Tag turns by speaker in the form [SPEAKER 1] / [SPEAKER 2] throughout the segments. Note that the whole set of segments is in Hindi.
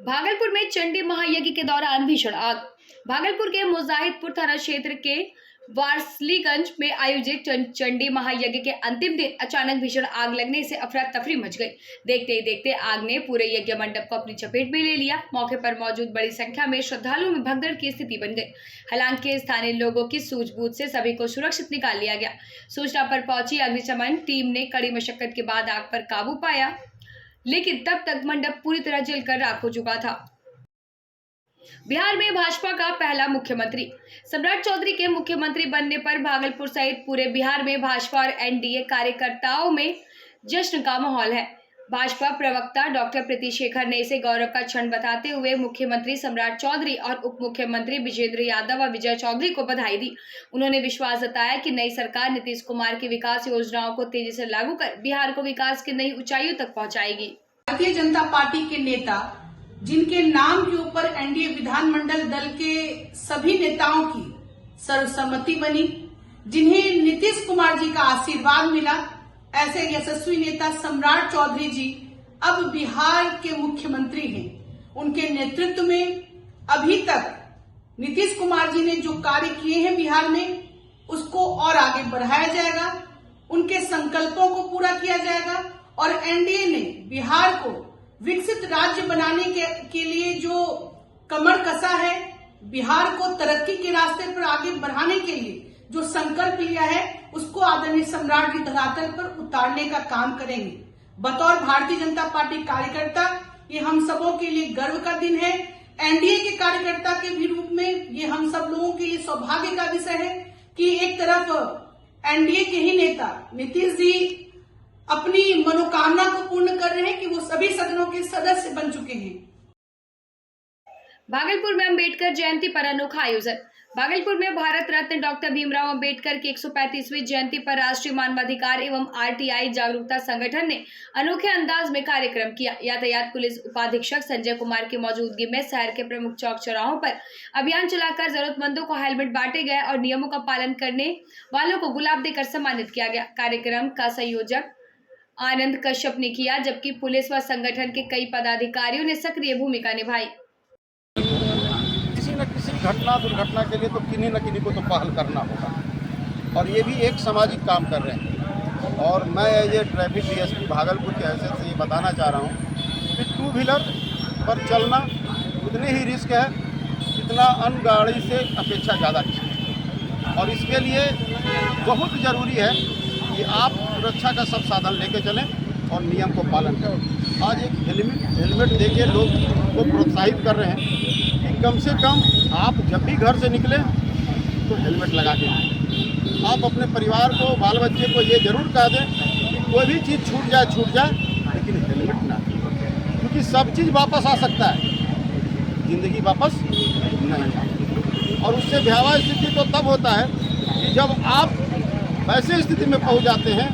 [SPEAKER 1] भागलपुर में चंडी महायज्ञ के दौरान भीषण आग। भागलपुर के मुजाहिदपुर थाना क्षेत्र के वारसलीगंज में आयोजित चंडी महायज्ञ के अंतिम दिन अचानक भीषण आग लगने से अफरा तफरी मच गई। देखते ही देखते आग ने पूरे यज्ञ मंडप को अपनी चपेट में ले लिया। मौके पर मौजूद बड़ी संख्या में श्रद्धालुओं में भगदड़ की स्थिति बन गई। हालांकि स्थानीय लोगों की सूझबूझ से सभी को सुरक्षित निकाल लिया गया। सूचना पर पहुंची अग्निशमन टीम ने कड़ी मशक्कत के बाद आग पर काबू पाया, लेकिन तब तक मंडप पूरी तरह जलकर राख हो चुका था। बिहार में भाजपा का पहला मुख्यमंत्री। सम्राट चौधरी के मुख्यमंत्री बनने पर भागलपुर सहित पूरे बिहार में भाजपा और एनडीए कार्यकर्ताओं में जश्न का माहौल है। भाजपा प्रवक्ता डॉक्टर प्रीति शेखर ने इसे गौरव का क्षण बताते हुए मुख्यमंत्री सम्राट चौधरी और उप मुख्यमंत्री विजेंद्र यादव और विजय चौधरी को बधाई दी। उन्होंने विश्वास जताया कि नई सरकार नीतीश कुमार की विकास योजनाओं को तेजी से लागू कर बिहार को विकास की नई ऊंचाइयों तक पहुंचाएगी।
[SPEAKER 2] भारतीय जनता पार्टी के नेता, जिनके नाम के ऊपर एनडीए विधानमंडल दल के सभी नेताओं की सर्वसम्मति बनी, जिन्हें नीतीश कुमार जी का आशीर्वाद मिला, ऐसे यशस्वी नेता सम्राट चौधरी जी अब बिहार के मुख्यमंत्री हैं। उनके नेतृत्व में अभी तक नीतीश कुमार जी ने जो कार्य किए हैं बिहार में, उसको और आगे बढ़ाया जाएगा, उनके संकल्पों को पूरा किया जाएगा और एनडीए ने बिहार को विकसित राज्य बनाने के लिए जो कमर कसा है, बिहार को तरक्की के रास्ते पर आगे बढ़ाने के लिए जो संकल्प लिया है, उसको आदरणीय सम्राट जी धरातल पर उतारने का काम करेंगे। बतौर भारतीय जनता पार्टी कार्यकर्ता ये हम सबों के लिए गर्व का दिन है। एनडीए के कार्यकर्ता के भी रूप में ये हम सब लोगों के लिए सौभाग्य का विषय है कि एक तरफ एनडीए के ही नेता नीतीश जी अपनी मनोकामना को पूर्ण कर रहे हैं कि वो सभी सदनों के सदस्य बन चुके हैं।
[SPEAKER 1] भागलपुर में अंबेडकर जयंती पर अनोखा आयोजन। भागलपुर में भारत रत्न डॉक्टर भीमराव अंबेडकर की 135वीं जयंती पर राष्ट्रीय मानवाधिकार एवं आरटीआई जागरूकता संगठन ने अनोखे अंदाज में कार्यक्रम किया। यातायात पुलिस उपाधीक्षक संजय कुमार की मौजूदगी में शहर के प्रमुख चौक चौराहों पर अभियान चलाकर जरूरतमंदों को हेलमेट बांटे गए और नियमों का पालन करने वालों को गुलाब देकर सम्मानित किया गया। कार्यक्रम का संयोजक आनंद कश्यप ने किया, जबकि पुलिस व संगठन के कई पदाधिकारियों ने सक्रिय भूमिका निभाई।
[SPEAKER 3] किसी न किसी घटना दुर्घटना के लिए तो किन्हीं न किन्हीं को तो पहल करना होगा और ये भी एक सामाजिक काम कर रहे हैं। और मैं ये ट्रैफिक डीएसपी भागलपुर के हैसियत से ये बताना चाह रहा हूँ कि टू व्हीलर पर चलना उतने ही रिस्क है जितना अन्य गाड़ी से अपेक्षा ज़्यादा रिस्क है और इसके लिए बहुत ज़रूरी है कि आप सुरक्षा का सब साधन लेके चलें और नियम को पालन करें। आज एक हेलमेट देके लोग को प्रोत्साहित कर रहे हैं कि कम से कम आप जब भी घर से निकलें तो हेलमेट लगा के आएं। आप अपने परिवार को, बाल बच्चे को ये जरूर कह दें कि कोई भी चीज़ छूट जाए लेकिन हेलमेट ना, क्योंकि सब चीज़ वापस आ सकता है, ज़िंदगी वापस नहीं आती। और उससे भयावह स्थिति तो तब होता है कि जब आप वैसे स्थिति में पहुंच जाते हैं।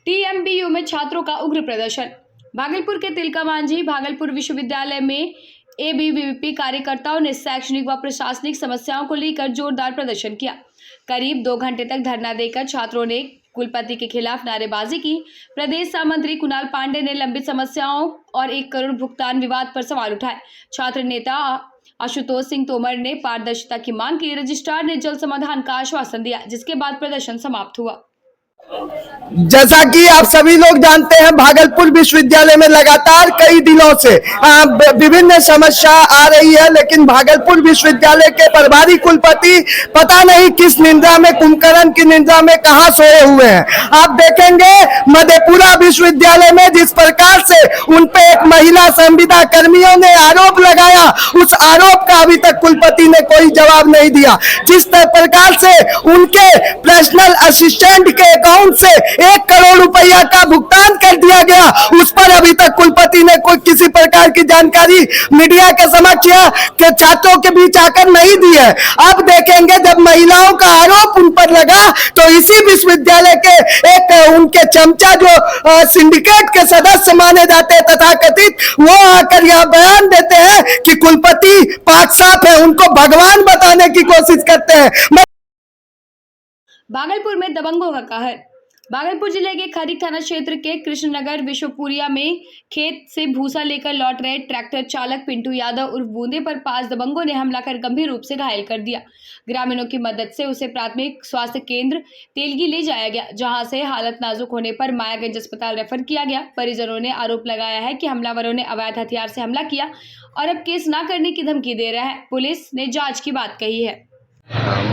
[SPEAKER 1] टीएमबीयू में छात्रों का उग्र प्रदर्शन। भागलपुर के तिलका मांझी भागलपुर विश्वविद्यालय में एबीवीपी कार्यकर्ताओं ने शैक्षणिक व प्रशासनिक समस्याओं को लेकर जोरदार प्रदर्शन किया। करीब 2 घंटे तक धरना देकर छात्रों ने कुलपति के खिलाफ नारेबाजी की। प्रदेश सहमंत्री कुणाल पांडे ने लंबित समस्याओं और 1 करोड़ भुगतान विवाद पर सवाल उठाए। छात्र नेता आशुतोष सिंह तोमर ने पारदर्शिता की मांग की। रजिस्ट्रार ने जल्द समाधान का आश्वासन दिया, जिसके बाद प्रदर्शन समाप्त हुआ।
[SPEAKER 4] जैसा कि आप सभी लोग जानते हैं, भागलपुर विश्वविद्यालय में लगातार कई दिनों से विभिन्न समस्या आ रही है, लेकिन भागलपुर विश्वविद्यालय के प्रभारी कुलपति पता नहीं किस निंदा में, कुंभकर्ण की निंदा में कहां सोए हुए हैं। आप देखेंगे मधेपुरा विश्वविद्यालय में जिस प्रकार से उन पे एक महिला संविदा कर्मियों ने आरोप लगाया, उस आरोप का अभी तक कुलपति ने कोई जवाब नहीं दिया। जिस प्रकार से उनके पर्सनल असिस्टेंट के अकाउंट से 1 करोड़ रुपया का भुगतान कर दिया गया, उस पर अभी तक कुलपति ने कोई किसी प्रकार की जानकारी मीडिया के समक्ष के छात्रों के बीच आकर नहीं दी है। अब देखेंगे जब महिलाओं का आरोप उन पर लगा तो इसी विश्वविद्यालय के एक उनके चमचा जो सिंडिकेट के सदस्य माने जाते हैं तथाकथित, वो आकर यह बयान देते हैं कि कुलपति पाक साफ है, उनको भगवान बताने की कोशिश करते हैं।
[SPEAKER 1] भागलपुर में दबंगों का कहर। भागलपुर जिले के खरीक थाना क्षेत्र के कृष्णनगर विश्वपुरिया में खेत से भूसा लेकर लौट रहे ट्रैक्टर चालक पिंटू यादव उर्फ बूंदे पर 5 दबंगों ने हमला कर गंभीर रूप से घायल कर दिया। ग्रामीणों की मदद से उसे प्राथमिक स्वास्थ्य केंद्र तेलगी ले जाया गया, जहां से हालत नाजुक होने पर मायागंज अस्पताल रेफर किया गया। परिजनों ने आरोप लगाया है कि हमलावरों ने अवैध हथियार से हमला किया और अब केस न करने की धमकी दे रहा है। पुलिस ने जाँच की बात कही है।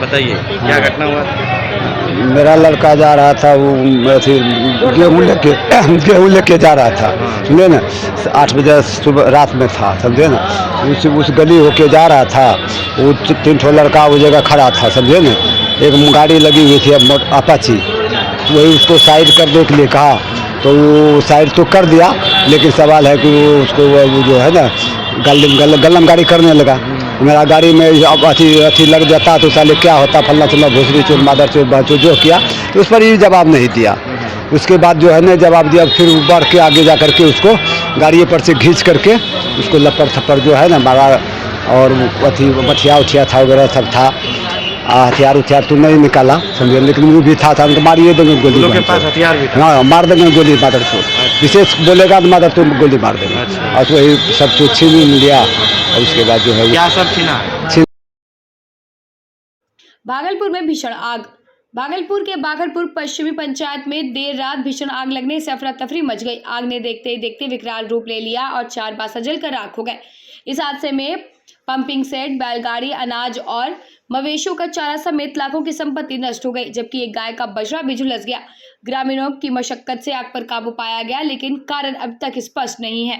[SPEAKER 5] बताइए क्या घटना हुआ?
[SPEAKER 6] मेरा लड़का जा रहा था, वो गेहूँ लेके जा रहा था, समझे ना। 8 बजे सुबह रात में था, समझे ना। उस गली होके जा रहा था, वो 3 ठो लड़का वो जगह खड़ा था, समझे ना। एक गाड़ी लगी हुई थी अपाची, वही उसको साइड करने के लिए कहा तो वो साइड तो कर दिया, लेकिन सवाल है कि वो उसको वो जो है ना गलम गाड़ी करने लगा। मेरा गाड़ी में अथी लग जाता तो साले क्या होता, फल्ला चुल्ला भोसड़ी चोर मादर चोर बाचो जो किया, तो उस पर ये जवाब नहीं दिया। उसके बाद जो है ना जवाब दिया, फिर बढ़ के आगे जा करके उसको गाड़ी पर से घींच करके उसको लपड़ थप्पड़ जो है ना मारा, और अथी मठिया उठिया था वगैरह सब था। हथियार उथियार तो नहीं निकाला, समझे, लेकिन वो भी था तो मारिए देंगे गोली।
[SPEAKER 5] के पास हथियार भी था?
[SPEAKER 6] हाँ, मार देंगे गोली मादर चोर, विशेष बोलेगा तो मादर चोर गोली मार देंगे। और वही सब कुछ छीन लिया, और उसके बाद जो है
[SPEAKER 5] क्या सब छीना?
[SPEAKER 1] भागलपुर में भीषण आग। भागलपुर के बाखरपुर पश्चिमी पंचायत में देर रात भीषण आग लगने से अफरा तफरी मच गई। आग ने देखते ही देखते विकराल रूप ले लिया और 4 बासा जलकर राख हो गए। इस हादसे में पंपिंग सेट, बैलगाड़ी, अनाज और मवेशियों का चारा समेत लाखों की संपत्ति नष्ट हो गई, जबकि एक गाय का बछड़ा भी झुलस गया। ग्रामीणों की मशक्कत से आग पर काबू पाया गया, लेकिन कारण अब तक स्पष्ट नहीं है।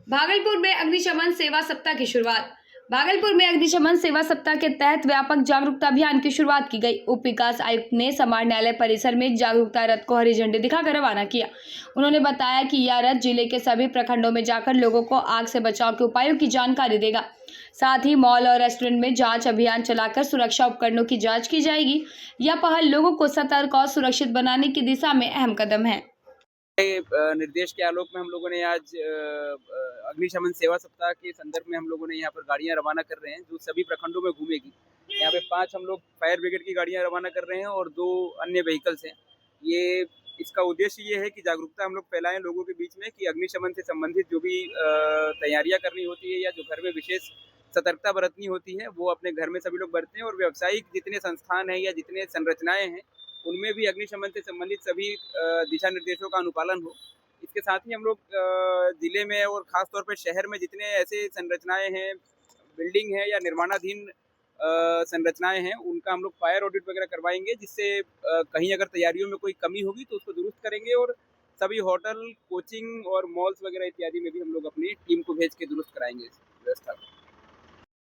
[SPEAKER 1] भागलपुर में अग्निशमन सेवा सप्ताह की शुरुआत। भागलपुर में अग्निशमन सेवा सप्ताह के तहत व्यापक जागरूकता अभियान की शुरुआत की गई। उप विकास आयुक्त ने समार न्यायालय परिसर में जागरूकता रथ को हरी झंडी दिखाकर रवाना किया। उन्होंने बताया कि यह रथ जिले के सभी प्रखंडों में जाकर लोगों को आग से बचाव के उपायों की जानकारी देगा। साथ ही मॉल और रेस्टोरेंट में जांच अभियान चलाकर सुरक्षा उपकरणों की जांच की जाएगी। यह पहल लोगों को सतर्क और सुरक्षित बनाने की दिशा में अहम कदम है।
[SPEAKER 7] निर्देश के आलोक में हम लोगों ने आज अग्निशमन सेवा सप्ताह के संदर्भ में हम लोगों ने यहाँ पर गाड़ियाँ रवाना कर रहे हैं, जो सभी प्रखंडों में घूमेगी। यहाँ पे 5 हम लोग फायर ब्रिगेड की गाड़ियाँ रवाना कर रहे हैं और 2 अन्य व्हीकल्स हैं। इसका उद्देश्य ये है कि जागरूकता हम लोग फैलाएं लोगों के बीच में कि अग्निशमन से संबंधित जो भी तैयारियाँ करनी होती है या जो घर में विशेष सतर्कता बरतनी होती है, वो अपने घर में सभी लोग बरतें। और व्यावसायिक जितने संस्थान हैं या जितने संरचनाएँ हैं, उनमें भी अग्निशमन से संबंधित सभी दिशा निर्देशों का अनुपालन हो। इसके साथ ही हम लोग जिले में और ख़ास तौर पर शहर में जितने ऐसे संरचनाएं हैं, बिल्डिंग है या निर्माणाधीन संरचनाएं हैं, उनका हम लोग फायर ऑडिट वगैरह करवाएंगे, जिससे कहीं अगर तैयारियों में कोई कमी होगी तो उसको दुरुस्त करेंगे। और सभी होटल, कोचिंग और मॉल्स वगैरह इत्यादि में भी हम लोग अपनी टीम को भेज के दुरुस्त कराएंगे इस व्यवस्था को।